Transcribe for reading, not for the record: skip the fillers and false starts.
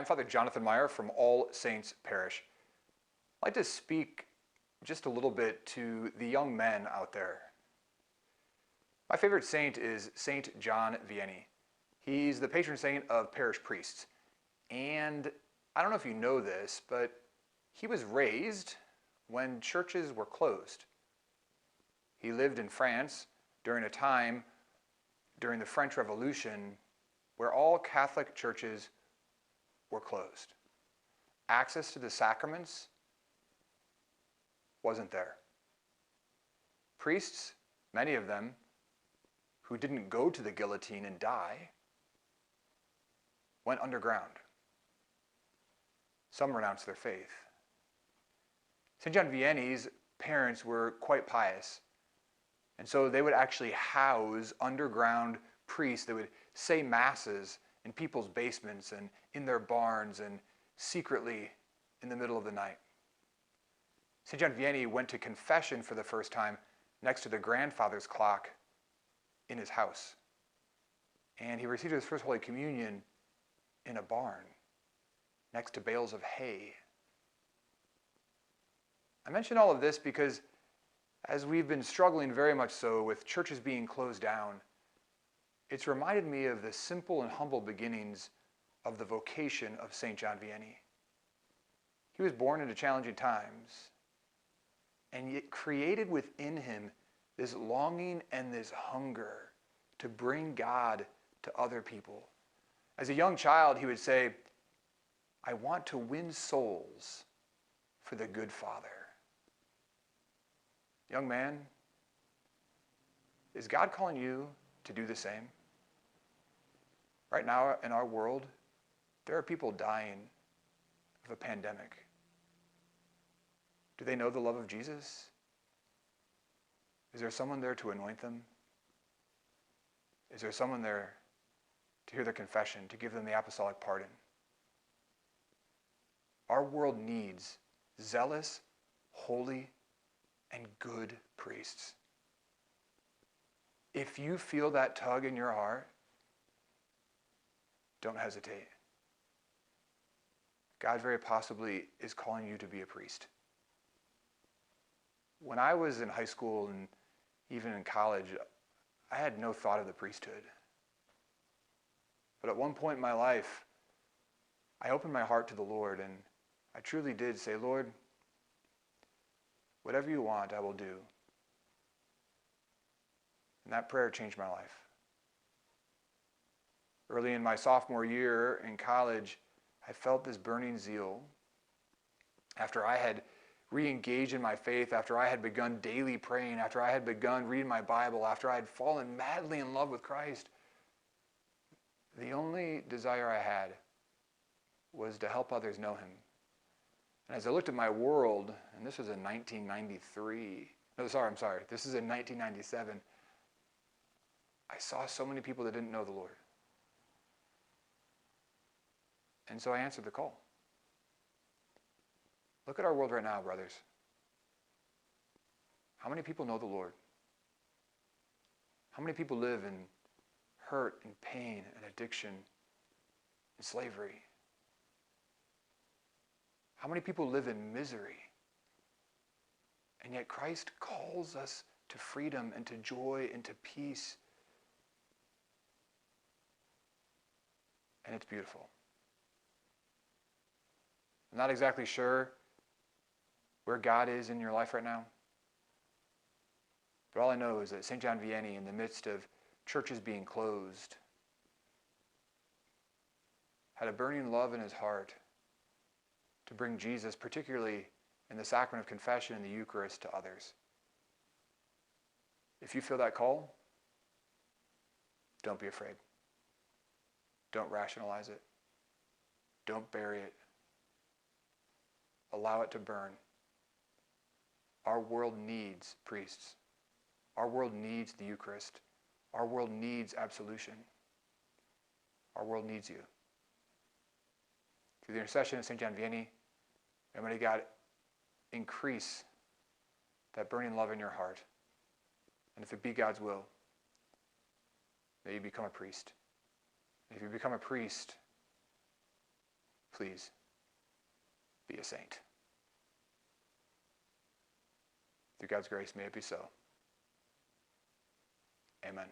I'm Father Jonathan Meyer from All Saints Parish. I'd like to speak just a little bit to the young men out there. My favorite saint is Saint John Vianney. He's the patron saint of parish priests. And I don't know if you know this, but he was raised when churches were closed. He lived in France during a time during the French Revolution where all Catholic churches were closed. Access to the sacraments wasn't there. Priests, many of them, who didn't go to the guillotine and die, went underground. Some renounced their faith. St. John Vianney's parents were quite pious, and so they would actually house underground priests that would say masses in people's basements and in their barns and secretly in the middle of the night. St. John Vianney went to confession for the first time next to the grandfather's clock in his house. And he received his first Holy Communion in a barn next to bales of hay. I mention all of this because as we've been struggling very much so with churches being closed down, it's reminded me of the simple and humble beginnings of the vocation of St. John Vianney. He was born into challenging times, and yet created within him this longing and this hunger to bring God to other people. As a young child, he would say, "I want to win souls for the good Father." Young man, is God calling you to do the same? Right now in our world, there are people dying of a pandemic. Do they know the love of Jesus? Is there someone there to anoint them? Is there someone there to hear their confession, to give them the apostolic pardon? Our world needs zealous, holy, and good priests. If you feel that tug in your heart, don't hesitate. God very possibly is calling you to be a priest. When I was in high school and even in college, I had no thought of the priesthood. But at one point in my life, I opened my heart to the Lord, and I truly did say, "Lord, whatever you want, I will do." And that prayer changed my life. Early in my sophomore year in college, I felt this burning zeal. After I had re-engaged in my faith, after I had begun daily praying, after I had begun reading my Bible, after I had fallen madly in love with Christ, the only desire I had was to help others know him. And as I looked at my world, and this was in 1993, this is in 1997, I saw so many people that didn't know the Lord. And so I answered the call. Look at our world right now, brothers. How many people know the Lord? How many people live in hurt and pain and addiction and slavery? How many people live in misery? And yet Christ calls us to freedom and to joy and to peace. And it's beautiful. I'm not exactly sure where God is in your life right now. But all I know is that St. John Vianney, in the midst of churches being closed, had a burning love in his heart to bring Jesus, particularly in the sacrament of confession and the Eucharist, to others. If you feel that call, don't be afraid. Don't rationalize it. Don't bury it. Allow it to burn. Our world needs priests. Our world needs the Eucharist. Our world needs absolution. Our world needs you. Through the intercession of St. John Vianney, Almighty God, increase that burning love in your heart. And if it be God's will, may you become a priest. If you become a priest, please be a saint. Through God's grace, may it be so. Amen.